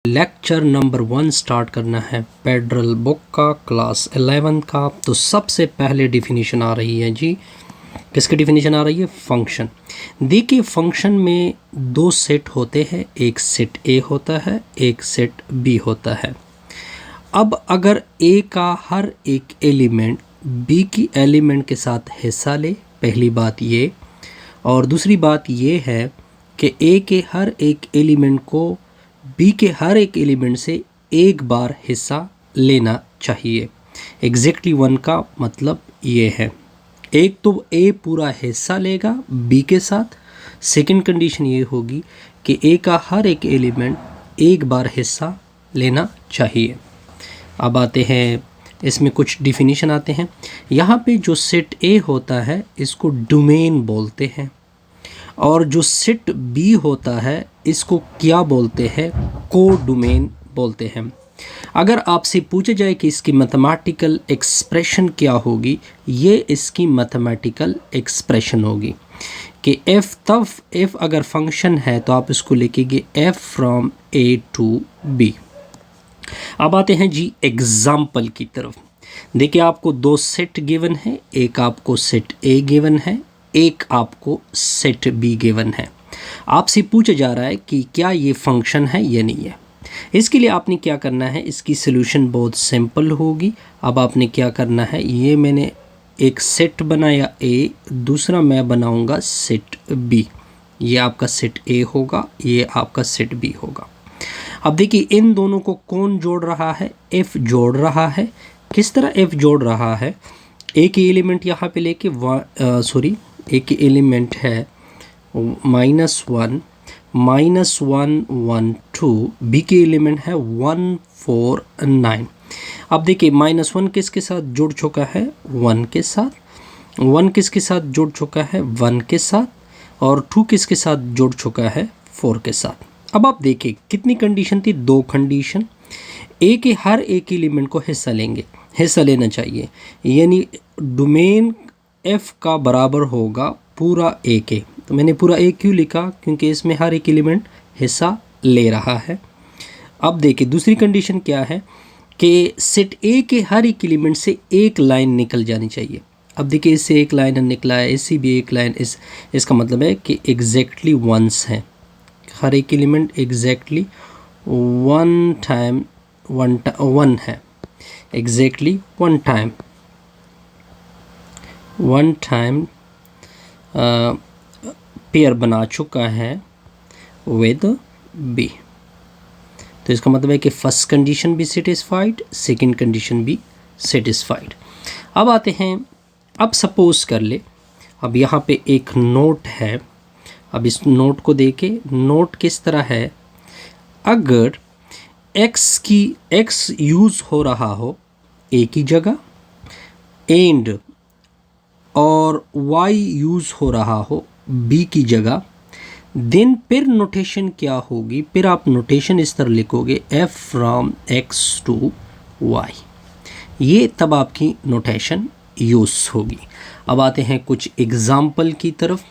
Lecture number 1 start करना है federal book का क्लास 11 का। तो सबसे पहले डिफिनीशन आ रही है जी, किसकी डिफिनीशन आ रही है? फंक्शन। देखिए फंक्शन में दो सेट होते हैं, एक सेट ए होता है, एक सेट बी होता है। अब अगर ए का हर एक एलिमेंट बी की एलिमेंट के साथ हिस्सा ले, पहली बात ये, और दूसरी बात ये है कि ए के हर एक एलिमेंट को बी के हर एक एलिमेंट से एक बार हिस्सा लेना चाहिए। एग्जैक्टली 1 का मतलब ये है, एक तो ए पूरा हिस्सा लेगा बी के साथ, सेकंड कंडीशन ये होगी कि ए का हर एक एलिमेंट एक बार हिस्सा लेना चाहिए। अब आते हैं इसमें कुछ डिफिनीशन आते हैं। यहाँ पे जो सेट ए होता है इसको डोमेन बोलते हैं, और जो सेट बी होता है इसको क्या बोलते हैं? को डोमेन बोलते हैं। अगर आपसे पूछा जाए कि इसकी मैथमेटिकल एक्सप्रेशन क्या होगी, ये इसकी मैथमेटिकल एक्सप्रेशन होगी कि एफ अगर फंक्शन है तो आप इसको लिखेंगे F from A to B. अब आते हैं जी एग्जाम्पल की तरफ। देखिए आपको दो सेट गिवन है, एक आपको सेट ए गिवन है, एक आपको सेट बी गिवन है। आपसे पूछा जा रहा है कि क्या ये फंक्शन है या नहीं है। इसके लिए आपने क्या करना है, इसकी सॉल्यूशन बहुत सिंपल होगी। अब आपने क्या करना है, ये मैंने एक सेट बनाया ए, दूसरा मैं बनाऊंगा सेट बी। ये आपका सेट ए होगा, ये आपका सेट बी होगा। अब देखिए इन दोनों को कौन जोड़ रहा है? एफ जोड़ रहा है। किस तरह एफ जोड़ रहा है? एक एलिमेंट यहाँ पे लेके एक एलिमेंट है -1 -1 2, बी के एलिमेंट है 1 4 9। अब देखिए -1 किसके साथ जुड़ चुका है? 1 के साथ। 1 किसके साथ जुड़ चुका है? 1 के साथ। और 2 किसके साथ जुड़ चुका है? 4 के साथ। अब आप देखिए कितनी कंडीशन थी? 2 कंडीशन। ए के हर एक एलिमेंट को हिस्सा लेना चाहिए, यानी डोमेन एफ का बराबर होगा पूरा ए के। तो मैंने पूरा ए क्यों लिखा? क्योंकि इसमें हर एक एलिमेंट हिस्सा ले रहा है। अब देखिए दूसरी कंडीशन क्या है कि सेट ए के हर एक एलिमेंट से एक लाइन निकल जानी चाहिए। अब देखिए इससे एक लाइन निकला है, इससे भी एक लाइन, इसका मतलब है कि एग्जैक्टली वंस है, हर एक एलिमेंट एग्जैक्टली वन है, एग्जैक्टली वन टाइम पेयर बना चुका है विद बी। तो इसका मतलब है कि फर्स्ट कंडीशन भी सेटिस्फाइड, सेकंड कंडीशन भी सेटिस्फाइड। अब आते हैं, अब सपोज कर ले, अब यहाँ पे एक नोट है। अब इस नोट को देखे, नोट किस तरह है? अगर x यूज़ हो रहा हो a की जगह एंड और y यूज़ हो रहा हो b की जगह, देन फिर नोटेशन क्या होगी? फिर आप नोटेशन इस तरह लिखोगे f from x to y। ये तब आपकी नोटेशन यूज़ होगी। अब आते हैं कुछ एग्जाम्पल की तरफ।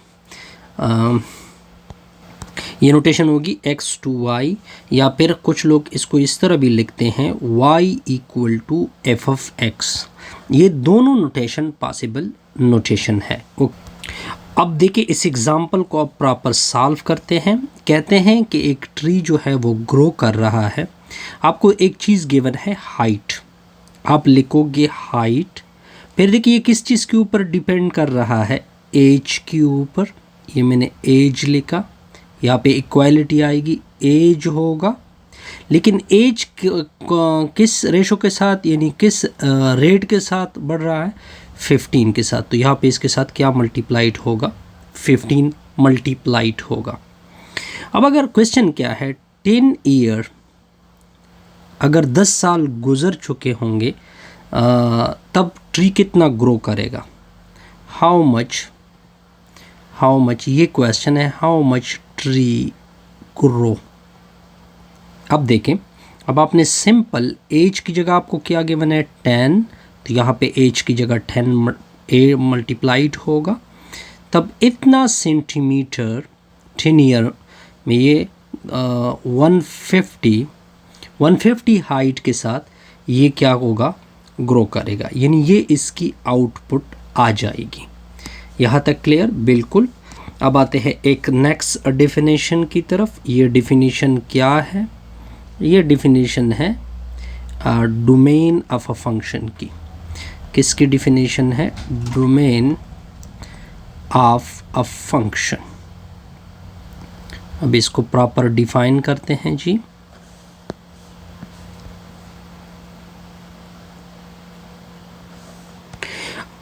ये नोटेशन होगी x टू y, या फिर कुछ लोग इसको इस तरह भी लिखते हैं y equal to F of x। ये दोनों नोटेशन पॉसिबल नोटेशन है। अब देखिए इस एग्जाम्पल को आप प्रॉपर सॉल्व करते हैं। कहते हैं कि एक ट्री जो है वो ग्रो कर रहा है। आपको एक चीज़ गिवन है हाइट, आप लिखोगे हाइट। फिर देखिए ये किस चीज़ के ऊपर डिपेंड कर रहा है? एज के ऊपर। ये मैंने एज लिखा, यहाँ पे इक्वालिटी आएगी, एज होगा। लेकिन एज किस रेशो के साथ, यानी किस रेट के साथ बढ़ रहा है? 15 के साथ। तो यहाँ पे इसके साथ क्या मल्टीप्लाइड होगा? 15 मल्टीप्लाइड होगा। अब अगर क्वेश्चन क्या है, 10 ईयर, अगर 10 साल गुजर चुके होंगे तब ट्री कितना ग्रो करेगा? हाउ मच, ये क्वेश्चन है, हाउ मच ट्री ग्रो। अब देखें, अब आपने सिंपल एज की जगह आपको क्या गिवन है? 10, तो यहाँ पे एज की जगह 10 मल्टीप्लाइड होगा, तब इतना सेंटीमीटर 10 ईयर में ये 150 150 हाइट के साथ ये क्या होगा, ग्रो करेगा, यानी ये इसकी आउटपुट आ जाएगी। यहाँ तक क्लियर? बिल्कुल। अब आते हैं एक नेक्स्ट डेफिनेशन की तरफ। ये डेफिनेशन क्या है? ये डेफिनेशन है डोमेन ऑफ अ फंक्शन की। किसकी डेफिनेशन है? Domain of a function. अब इसको प्रॉपर डिफाइन करते हैं जी।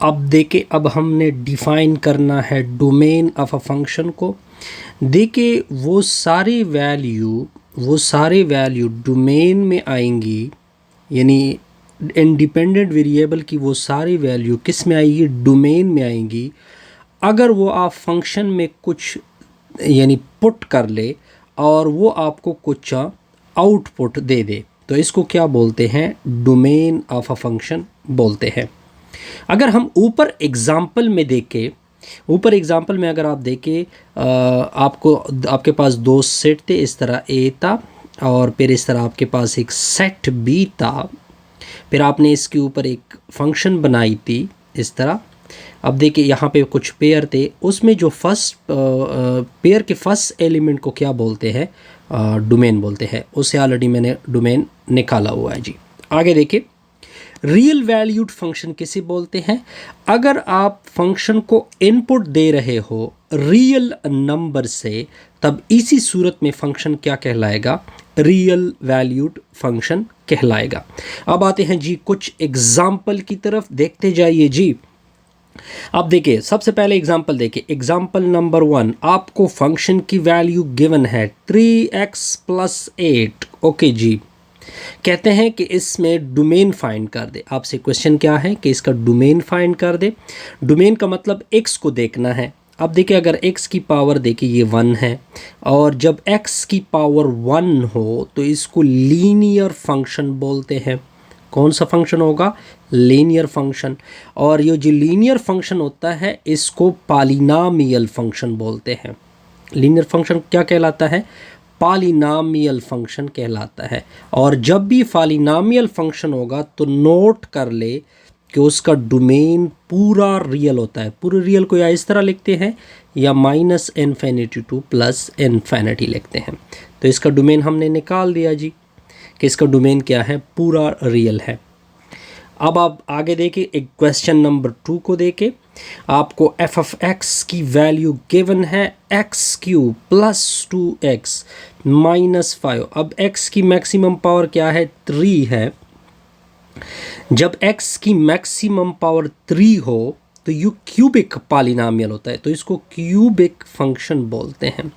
अब देखिए, अब हमने डिफाइन करना है डोमेन ऑफ अ फंक्शन को। देखिए वो सारे वैल्यू डोमेन में आएंगी, यानी इंडिपेंडेंट वेरिएबल की वो सारी वैल्यू किस में आएगी? डोमेन में आएंगी। अगर वो आप फंक्शन में कुछ यानी पुट कर ले और वो आपको कुछ आउटपुट दे दे, तो इसको क्या बोलते हैं? डोमेन ऑफ अ फंक्शन बोलते हैं। अगर हम ऊपर एग्जाम्पल में देखें, ऊपर एग्जाम्पल में अगर आप देखें, आपके पास दो सेट थे, इस तरह ए था और फिर इस तरह आपके पास एक सेट बी था, फिर आपने इसके ऊपर एक फंक्शन बनाई थी इस तरह। अब देखिए यहाँ पे कुछ पेयर थे, उसमें जो फर्स्ट पेयर के फर्स्ट एलिमेंट को क्या बोलते हैं? डोमेन बोलते हैं। उससे ऑलरेडी मैंने डोमेन निकाला हुआ है जी। आगे देखिए, रियल वैल्यूड फंक्शन किसे बोलते हैं? अगर आप फंक्शन को इनपुट दे रहे हो रियल नंबर से, तब इसी सूरत में फंक्शन क्या कहलाएगा? रियल वैल्यूड फंक्शन कहलाएगा। अब आते हैं जी कुछ एग्जाम्पल की तरफ, देखते जाइए जी। अब देखिए, सबसे पहले एग्जाम्पल देखिए, एग्जाम्पल नंबर 1। आपको फंक्शन की वैल्यू गिवन है 3x + 8। ओके जी, कहते हैं कि इसमें डोमेन फाइंड कर दे। आपसे क्वेश्चन क्या है कि इसका डोमेन फाइंड कर दे। डोमेन का मतलब x को देखना है। अब देखिए, अगर x की पावर देखिए ये 1 है, और जब x की पावर 1 हो तो इसको लीनियर फंक्शन बोलते हैं। कौन सा फंक्शन होगा? Linear function. और ये जो लीनियर फंक्शन होता है इसको पॉलिनॉमियल फंक्शन बोलते हैं। लीनियर फंक्शन क्या कहलाता है? पॉलिनॉमियल फंक्शन कहलाता है। और जब भी पॉलिनॉमियल फंक्शन होगा तो नोट कर ले कि उसका डोमेन पूरा रियल होता है। पूरे रियल को या इस तरह लिखते हैं या -∞ to +∞ लिखते हैं। तो इसका डोमेन हमने निकाल दिया जी कि इसका डोमेन क्या है? पूरा रियल है। अब आप आगे देखिए, एक क्वेश्चन नंबर 2 को देखें। आपको f(x) की वैल्यू गिवन है x³ + 2x - 5। अब x की मैक्सिमम पावर क्या है? 3 है। जब x की मैक्सिमम पावर 3 हो तो ये क्यूबिक पॉलिनॉमियल होता है, तो इसको क्यूबिक फंक्शन बोलते हैं।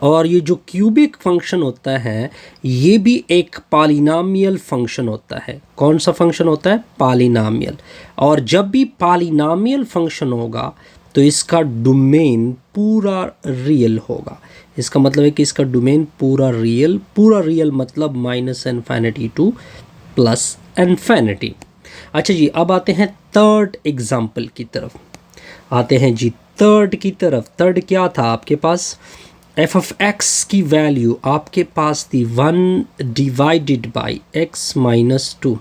और ये जो क्यूबिक फंक्शन होता है ये भी एक पॉलिनॉमियल फंक्शन होता है। कौन सा फंक्शन होता है? पॉलिनॉमियल। और जब भी पॉलिनॉमियल फंक्शन होगा तो इसका डोमेन पूरा रियल होगा। इसका मतलब है कि इसका डोमेन पूरा रियल मतलब -∞ to +∞। अच्छा जी, अब आते हैं थर्ड एग्जाम्पल की तरफ। आते हैं जी थर्ड की तरफ। थर्ड क्या था आपके पास? f(x) की वैल्यू आपके पास थी 1 / x - 2।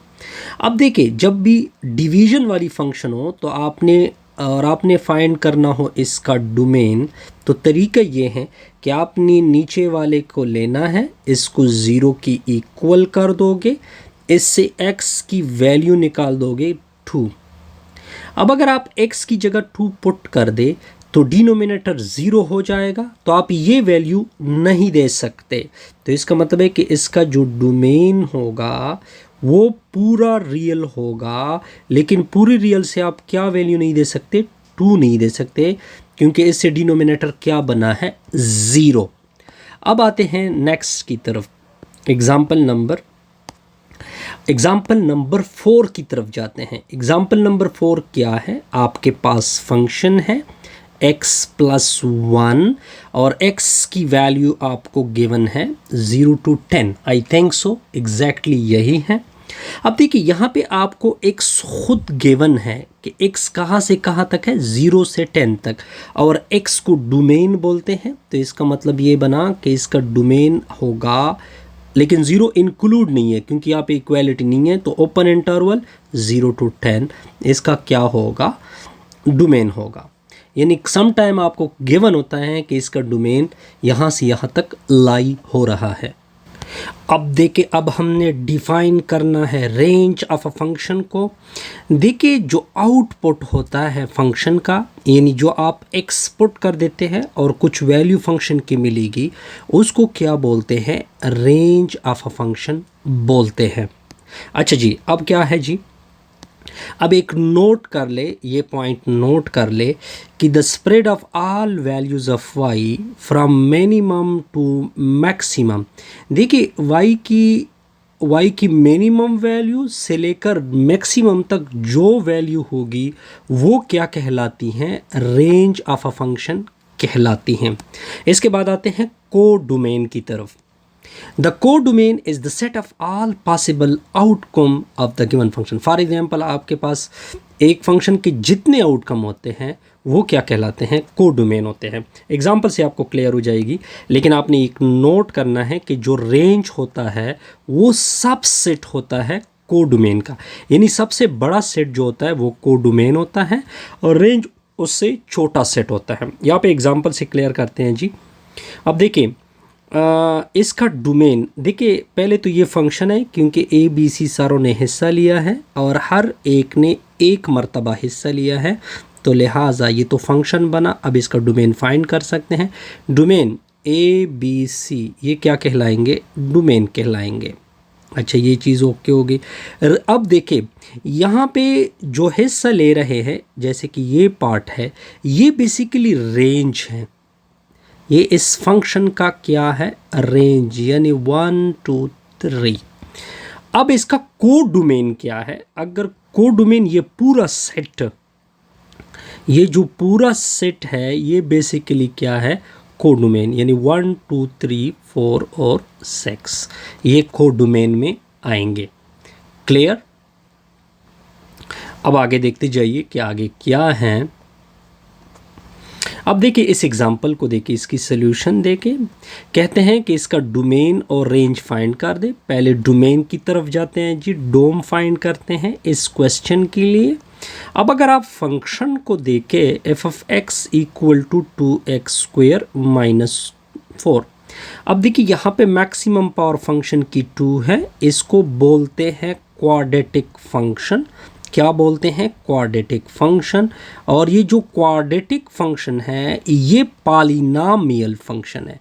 अब देखिए, जब भी डिवीजन वाली फंक्शन हो तो आपने फाइंड करना हो इसका डोमेन, तो तरीका ये है कि आपने नीचे वाले को लेना है, इसको 0 की इक्वल कर दोगे, इससे x की वैल्यू निकाल दोगे 2। अब अगर आप x की जगह 2 पुट कर दे तो डिनोमिनेटर 0 हो जाएगा, तो आप ये वैल्यू नहीं दे सकते। तो इसका मतलब है कि इसका जो डोमेन होगा वो पूरा रियल होगा, लेकिन पूरी रियल से आप क्या वैल्यू नहीं दे सकते? 2 नहीं दे सकते, क्योंकि इससे डिनोमिनेटर क्या बना है? 0। अब आते हैं नेक्स्ट की तरफ, एग्जाम्पल नंबर 4 की तरफ जाते हैं। एग्जाम्पल नंबर 4 क्या है? आपके पास फंक्शन है x + 1 और x की वैल्यू आपको गिवन है 0 to 10। I think so exactly यही है। अब देखिए, यहाँ पे आपको x खुद गिवन है कि x कहाँ से कहाँ तक है? 0 से 10 तक, और x को डोमेन बोलते हैं। तो इसका मतलब ये बना कि इसका डोमेन होगा लेकिन 0 इंक्लूड नहीं है क्योंकि यहाँ पे इक्वालिटी नहीं है, तो ओपन इंटरवल 0 to 10 इसका क्या होगा, डोमेन होगा। यानी सम टाइम आपको गिवन होता है कि इसका डोमेन यहाँ से यहाँ तक लाई हो रहा है। अब देखिए, अब हमने डिफाइन करना है रेंज ऑफ अ फंक्शन को। देखिए, जो आउटपुट होता है फंक्शन का, यानी जो आप एक्सपुट कर देते हैं और कुछ वैल्यू फंक्शन की मिलेगी, उसको क्या बोलते हैं, रेंज ऑफ अ फंक्शन बोलते हैं। अच्छा जी, अब क्या है जी, अब एक नोट कर ले, ये पॉइंट नोट कर ले कि the spread of all values of Y from minimum to maximum. देखिए, वाई की मिनिमम वैल्यू से लेकर मैक्सिमम तक जो वैल्यू होगी वो क्या कहलाती हैं, रेंज ऑफ अ फंक्शन कहलाती हैं। इसके बाद आते हैं कोडोमेन की तरफ। The codomain is the set of all possible outcome of the given function. For example, आपके पास एक फंक्शन के जितने आउटकम होते हैं वो क्या कहलाते हैं, कोडोमेन होते हैं। एग्जाम्पल से आपको क्लियर हो जाएगी, लेकिन आपने एक नोट करना है कि जो रेंज होता है वो सबसेट होता है कोडोमेन का, यानी सबसे बड़ा सेट जो होता है वो कोडोमेन होता है और रेंज उससे छोटा सेट होता है। यहाँ पे एग्जाम्पल से क्लियर करते हैं जी। अब देखिए, इसका डोमेन, देखिए पहले तो ये फंक्शन है क्योंकि ए बी सी सारों ने हिस्सा लिया है और हर एक ने एक मर्तबा हिस्सा लिया है, तो लिहाजा ये तो फंक्शन बना। अब इसका डोमेन फाइंड कर सकते हैं। डोमेन ए बी सी ये क्या कहलाएंगे, डोमेन कहलाएंगे। अच्छा, ये चीज़ ओके होगी। अब देखिए, यहाँ पे जो हिस्सा ले रहे हैं, जैसे कि ये पार्ट है, ये बेसिकली रेंज है। ये इस फंक्शन का क्या है, रेंज, यानी 1 2 3। अब इसका कोडोमेन क्या है, अगर कोडोमेन ये पूरा सेट, ये जो पूरा सेट है ये बेसिकली क्या है, कोडोमेन, यानी 1 2 3 4 और 6 ये कोडोमेन में आएंगे। क्लियर। अब आगे देखते जाइए कि आगे क्या है। अब देखिए, इस एग्जाम्पल को देखिए, इसकी सोल्यूशन देखिए। कहते हैं कि इसका डोमेन और रेंज फाइंड कर दे। पहले डोमेन की तरफ जाते हैं जी, डोम फाइंड करते हैं इस क्वेश्चन के लिए। अब अगर आप फंक्शन को देखें, F of X equal to 2x² - 4। अब देखिए, यहाँ पे मैक्सिमम पावर फंक्शन की 2 है, इसको बोलते हैं क्वाड्रेटिक फंक्शन। क्या बोलते हैं, क्वाड्रेटिक फंक्शन। और ये जो क्वाड्रेटिक फंक्शन है ये पॉलिनॉमियल फंक्शन है।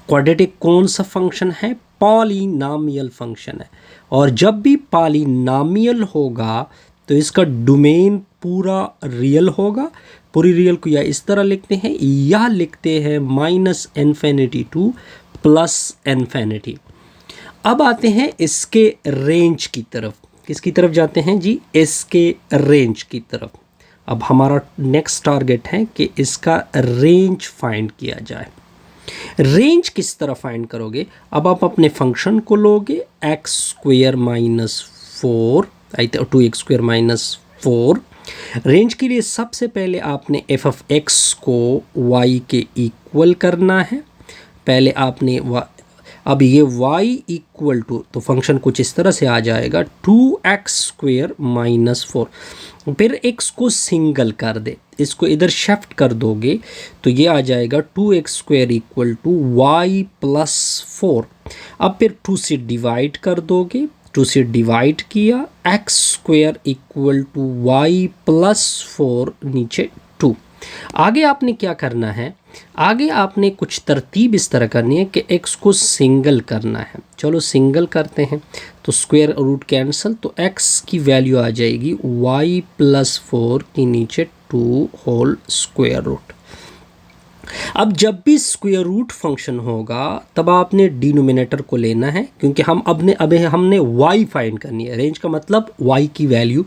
क्वाड्रेटिक कौन सा फंक्शन है, पॉलिनॉमियल फंक्शन है। और जब भी पॉलिनॉमियल होगा तो इसका डोमेन पूरा रियल होगा। पूरी रियल को या इस तरह लिखते हैं या लिखते हैं -∞ to +∞। अब आते हैं इसके रेंज की तरफ। किसकी तरफ जाते हैं जी, इसके रेंज की तरफ। अब हमारा नेक्स्ट टारगेट है कि इसका रेंज फाइंड किया जाए। रेंज किस तरह फाइंड करोगे, अब आप अपने फंक्शन को लोगे x² - 4, 2x² - 4। रेंज के लिए सबसे पहले आपने एफ ऑफ एक्स को y के इक्वल करना है। पहले आपने अब ये y इक्वल टू, तो फंक्शन कुछ इस तरह से आ जाएगा 2x² - 4। फिर x को सिंगल कर दे, इसको इधर शिफ्ट कर दोगे तो ये आ जाएगा 2x² इक्वल टू y + 4। अब फिर 2 से डिवाइड कर दोगे, 2 से डिवाइड किया, x² इक्वल टू y + 4 नीचे 2। आगे आपने क्या करना है, आगे आपने कुछ तरतीब इस तरह करनी है कि x को सिंगल करना है। चलो सिंगल करते हैं, तो स्क्वायर रूट कैंसिल, तो x की वैल्यू आ जाएगी y + 4 के नीचे 2 होल स्क्वायर रूट। अब जब भी स्क्वायर रूट फंक्शन होगा तब आपने डिनोमिनेटर को लेना है, क्योंकि हमने y फाइंड करनी है। रेंज का मतलब y की वैल्यू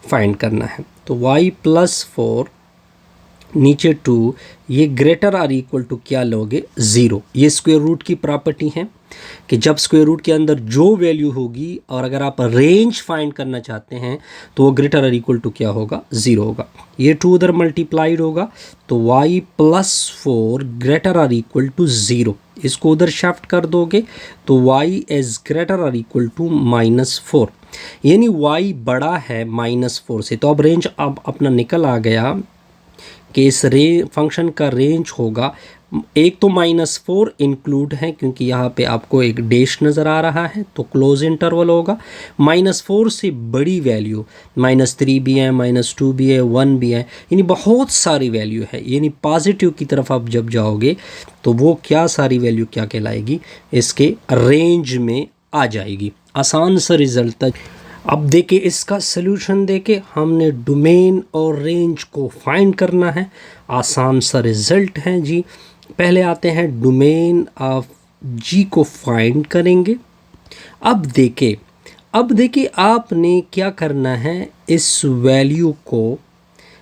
फाइंड करना है। तो y + 4 नीचे 2, ये ग्रेटर और इक्वल टू क्या लोगे, 0। ये स्क्वायर रूट की प्रॉपर्टी है। कि जब स्क्वायर रूट के अंदर जो वैल्यू होगी और अगर आप रेंज फाइंड करना चाहते हैं तो वो ग्रेटर और इक्वल टू क्या होगा, 0 होगा। ये 2 उधर मल्टीप्लाइड होगा तो y प्लस 4 ग्रेटर और इक्वल टू 0, इसको उधर शिफ्ट कर दोगे तो y इज ग्रेटर और इक्वल टू -4, यानी y बड़ा है -4 से। तो अब रेंज अब अपना निकल आ गया कि इस फंक्शन का रेंज होगा, एक तो -4 इंक्लूड है क्योंकि यहाँ पे आपको एक डैश नज़र आ रहा है तो क्लोज इंटरवल होगा। -4 से बड़ी वैल्यू -3 भी है, -2 भी है, 1 भी है, यानी बहुत सारी वैल्यू है। यानी पॉजिटिव की तरफ आप जब जाओगे तो वो क्या सारी वैल्यू क्या कहलाएगी, इसके रेंज में आ जाएगी। आसान सा रिजल्ट था। अब देखिए इसका सलूशन देके हमने डोमेन और रेंज को फाइंड करना है। आसान सा रिजल्ट है जी। पहले आते हैं डोमेन ऑफ जी को फाइंड करेंगे। अब देखिए आपने क्या करना है, इस वैल्यू को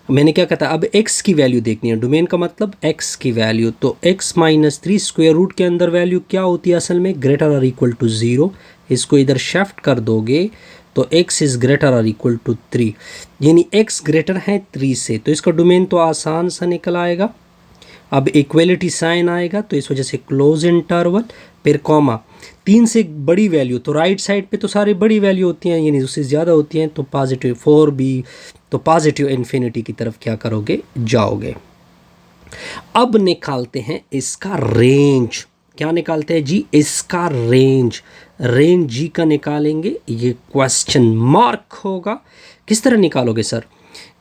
मैंने क्या कहता है, अब x की वैल्यू देखनी है। डोमेन का मतलब x की वैल्यू, तो x -3 स्क्वायर रूट के अंदर वैल्यू क्या होती है असल में, ग्रेटर और इक्वल टू 0। इसको इधर शिफ्ट कर दोगे तो x इज़ ग्रेटर और इक्वल टू 3, यानी x ग्रेटर है 3 से, तो इसका डोमेन तो आसान सा निकल आएगा। अब इक्वलिटी साइन आएगा तो इस वजह से क्लोज इंटरवल, फिर कॉमा, 3 से बड़ी वैल्यू तो राइट साइड पे तो सारी बड़ी वैल्यू होती हैं, यानी उससे ज़्यादा होती हैं, तो पॉजिटिव 4 भी, तो पॉजिटिव इन्फिनिटी की तरफ क्या करोगे, जाओगे। अब निकालते हैं इसका रेंज। क्या निकालते हैं जी, इसका रेंज जी का निकालेंगे। ये क्वेश्चन मार्क होगा। किस तरह निकालोगे सर,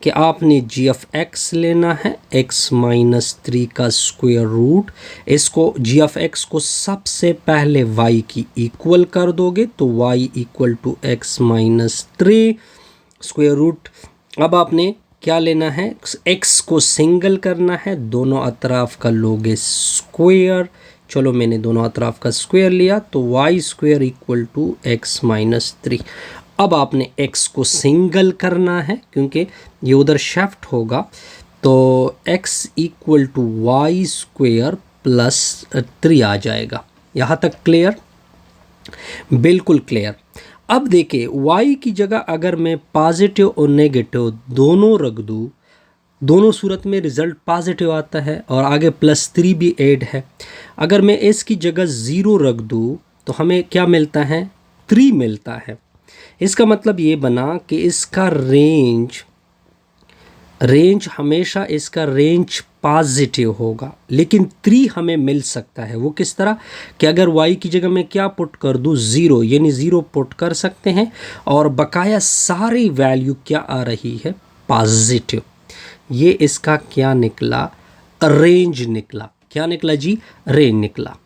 कि आपने g(x) लेना है, x-3 का स्क्वायर रूट, इसको g(x) को सबसे पहले y की इक्वल कर दोगे तो y equal to x-3 square root. अब आपने क्या लेना है, x को सिंगल करना है, दोनों अतराफ का लोगे स्क्वायर। चलो मैंने दोनों अतराफ का स्क्वायर लिया तो y square equal to x-3। अब आपने x को सिंगल करना है क्योंकि ये उधर शिफ्ट होगा, तो x equal to Y square plus 3 आ जाएगा। यहाँ तक क्लियर, बिल्कुल क्लियर। अब देखिए y की जगह अगर मैं पॉजिटिव और नेगेटिव दोनों रख दूँ, दोनों सूरत में रिज़ल्ट पॉजिटिव आता है और आगे +3 भी ऐड है। अगर मैं इसकी जगह 0 रख दूँ तो हमें क्या मिलता है, 3 मिलता है। इसका मतलब ये बना कि इसका रेंज हमेशा इसका रेंज पॉजिटिव होगा, लेकिन 3 हमें मिल सकता है। वो किस तरह कि अगर y की जगह मैं क्या पुट कर दूँ, 0, यानी 0 पुट कर सकते हैं और बकाया सारी वैल्यू क्या आ रही है, पॉजिटिव। ये इसका क्या निकला, रेंज निकला। क्या निकला जी, रेंज निकला।